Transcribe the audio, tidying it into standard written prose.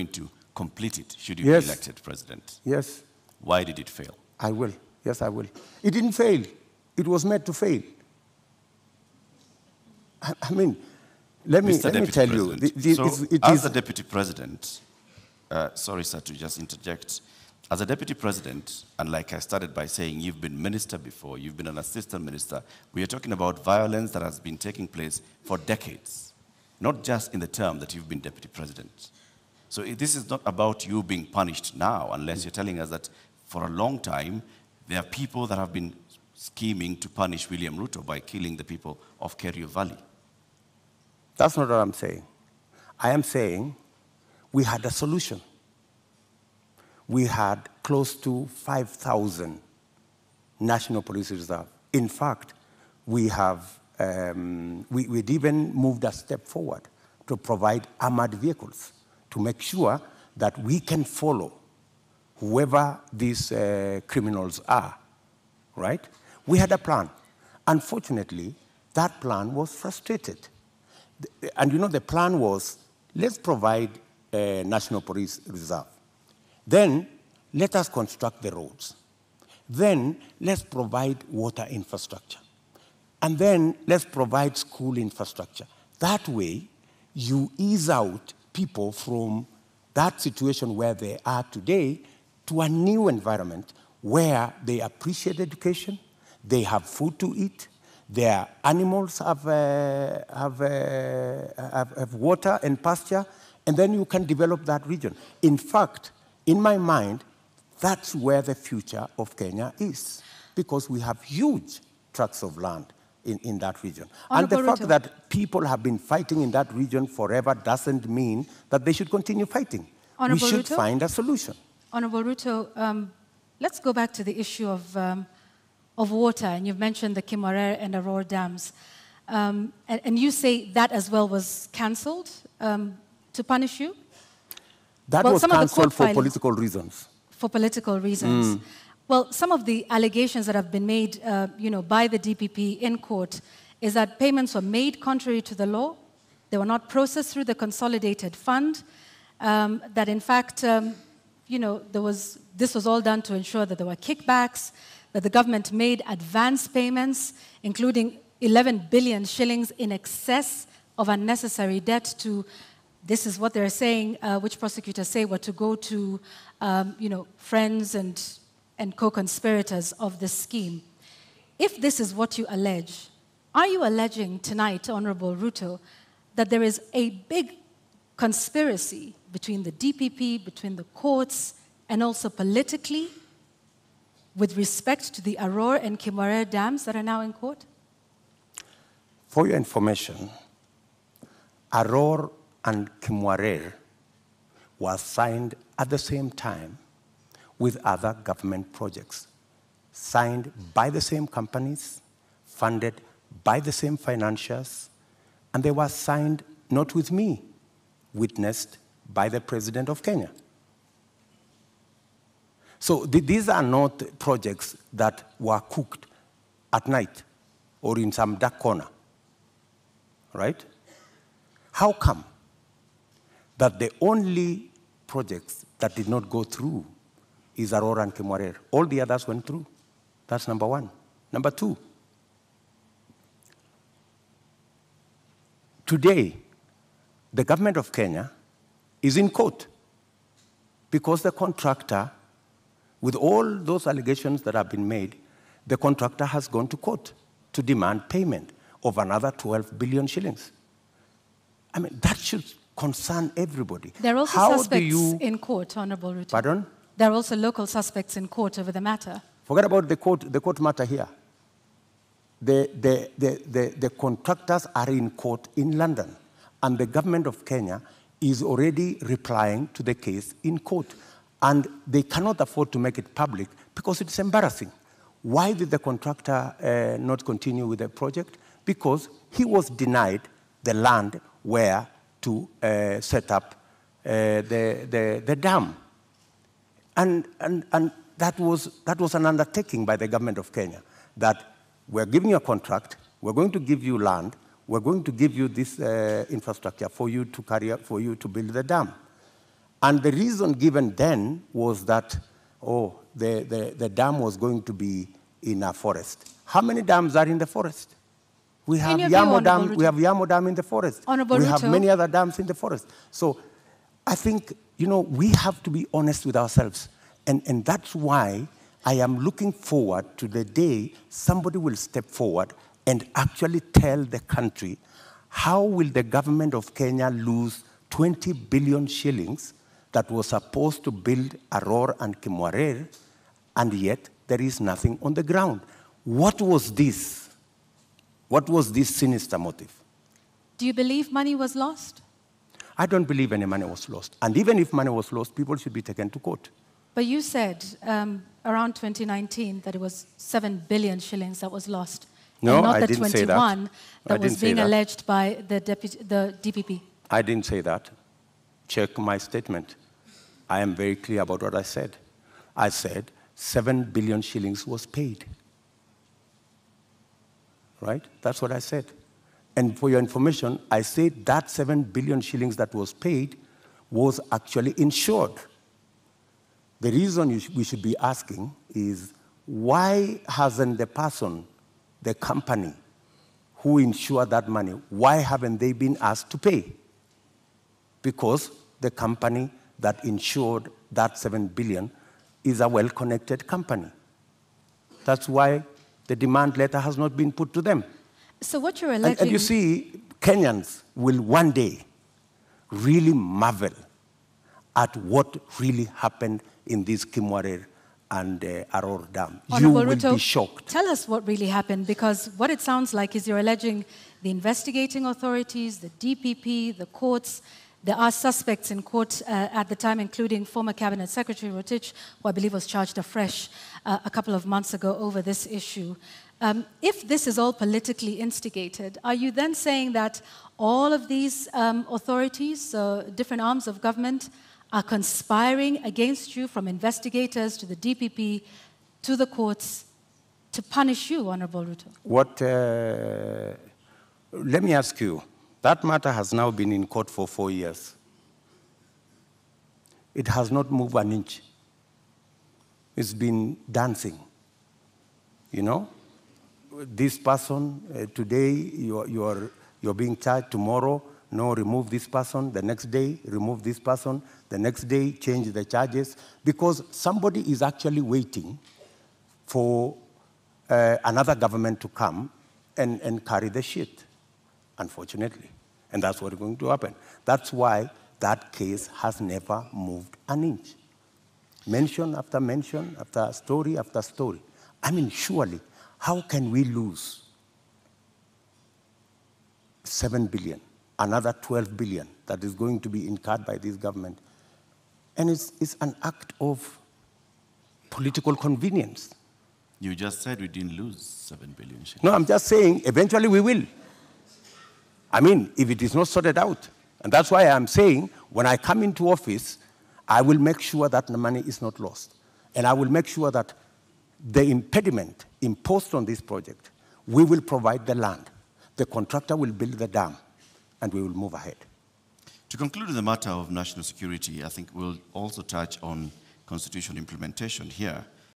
to complete it should you Yes. be elected president. Yes, Why did it fail? I will. Yes, I will. It didn't fail. It was made to fail. I mean, let me tell you. As the deputy president, sorry, sir, to just interject. As a deputy president, and like I started by saying, you've been minister before, you've been an assistant minister, we are talking about violence that has been taking place for decades, not just in the term that you've been deputy president. So this is not about you being punished now, unless you're telling us that for a long time, there are people that have been scheming to punish William Ruto by killing the people of Kerio Valley. That's not what I'm saying. I am saying we had a solution. We had close to 5,000 National Police Reserve. In fact, we'd even moved a step forward to provide armored vehicles to make sure that we can follow whoever these criminals are, right? We had a plan. Unfortunately, that plan was frustrated. And you know, the plan was, let's provide a National Police Reserve. Then, let us construct the roads. Then, let's provide water infrastructure. And then, let's provide school infrastructure. That way, you ease out people from that situation where they are today to a new environment where they appreciate education, they have food to eat, their animals have water and pasture, and then you can develop that region. In fact, in my mind, that's where the future of Kenya is, because we have huge tracts of land in that region. And the fact that people have been fighting in that region forever doesn't mean that they should continue fighting. We should find a solution. Honorable Ruto, let's go back to the issue of water, and you've mentioned the Kimwarer-Arror dams. And you say that as well was cancelled to punish you? That was cancelled for political reasons. For political reasons. Well, some of the allegations that have been made by the DPP in court is that payments were made contrary to the law, they were not processed through the consolidated fund, that in fact, this was all done to ensure that there were kickbacks, that the government made advance payments, including 11 billion shillings in excess of unnecessary debt to, this is what they're saying, which prosecutors say were to go to, friends and co-conspirators of this scheme. If this is what you allege, are you alleging tonight, Honorable Ruto, that there is a big conspiracy between the DPP, between the courts, and also politically with respect to the Arror and Kimwarer dams that are now in court? For your information, Arror and Kimwarer was signed at the same time with other government projects, signed by the same companies, funded by the same financiers, and they were signed not with me, witnessed by the President of Kenya. So these are not projects that were cooked at night or in some dark corner, right? How come that the only projects that did not go through is Arror and Kimwarer? All the others went through. That's number one. Number two, today, the government of Kenya is in court because the contractor, with all those allegations that have been made, the contractor has gone to court to demand payment of another 12 billion shillings. I mean, that should concern everybody. There are also suspects in court, Honorable Ruto. Pardon? There are also local suspects in court over the matter. Forget about the court matter here. The contractors are in court in London, and the government of Kenya is already replying to the case in court. And they cannot afford to make it public because it's embarrassing. Why did the contractor not continue with the project? Because he was denied the land where to set up the dam. And that was an undertaking by the government of Kenya, that we're giving you a contract, we're going to give you land, we're going to give you this infrastructure for you to build the dam. And the reason given then was that, the dam was going to be in a forest. How many dams are in the forest? We have Yamo Dam. We have Yamo Dam in the forest. We have many other dams in the forest. So I think, we have to be honest with ourselves. And that's why I am looking forward to the day somebody will step forward and actually tell the country how will the government of Kenya lose 20 billion shillings that was supposed to build Arror and Kimwarer, and yet there is nothing on the ground. What was this? What was this sinister motive? Do you believe money was lost? I don't believe any money was lost. And even if money was lost, people should be taken to court. But you said around 2019 that it was 7 billion shillings that was lost. No, and not I the didn't 21 say that. that was being alleged by the DPP. I didn't say that. Check my statement. I am very clear about what I said. I said 7 billion shillings was paid. Right? That's what I said. And for your information, I said that 7 billion shillings that was paid was actually insured. The reason we should be asking is, why hasn't the person, the company who insured that money, why haven't they been asked to pay? Because the company that insured that 7 billion is a well-connected company. That's why the demand letter has not been put to them. So what you're alleging... And you see, Kenyans will one day really marvel at what really happened in this Kimwarer and Arror Dam. You will be shocked. Tell us what really happened, because what it sounds like is you're alleging the investigating authorities, the DPP, the courts. There are suspects in court at the time, including former Cabinet Secretary Rotich, who I believe was charged afresh a couple of months ago over this issue. If this is all politically instigated, are you then saying that all of these authorities, different arms of government, are conspiring against you, from investigators to the DPP to the courts, to punish you, Honorable Ruto? Let me ask you, that matter has now been in court for 4 years. It has not moved an inch. It's been dancing. This person, today you're being charged, tomorrow, no, remove this person, the next day, remove this person, the next day, change the charges, because somebody is actually waiting for another government to come and carry the shit, unfortunately. And that's what's going to happen. That's why that case has never moved an inch. Mention after mention, after story after story. I mean, surely, how can we lose 7 billion, another 12 billion that is going to be incurred by this government? And it's an act of political convenience. You just said we didn't lose 7 billion. No, I'm just saying eventually we will. I mean, if it is not sorted out. And that's why I'm saying when I come into office, I will make sure that the money is not lost. And I will make sure that the impediment imposed on this project, we will provide the land. The contractor will build the dam, and we will move ahead. To conclude the matter of national security, I think we'll also touch on constitutional implementation here.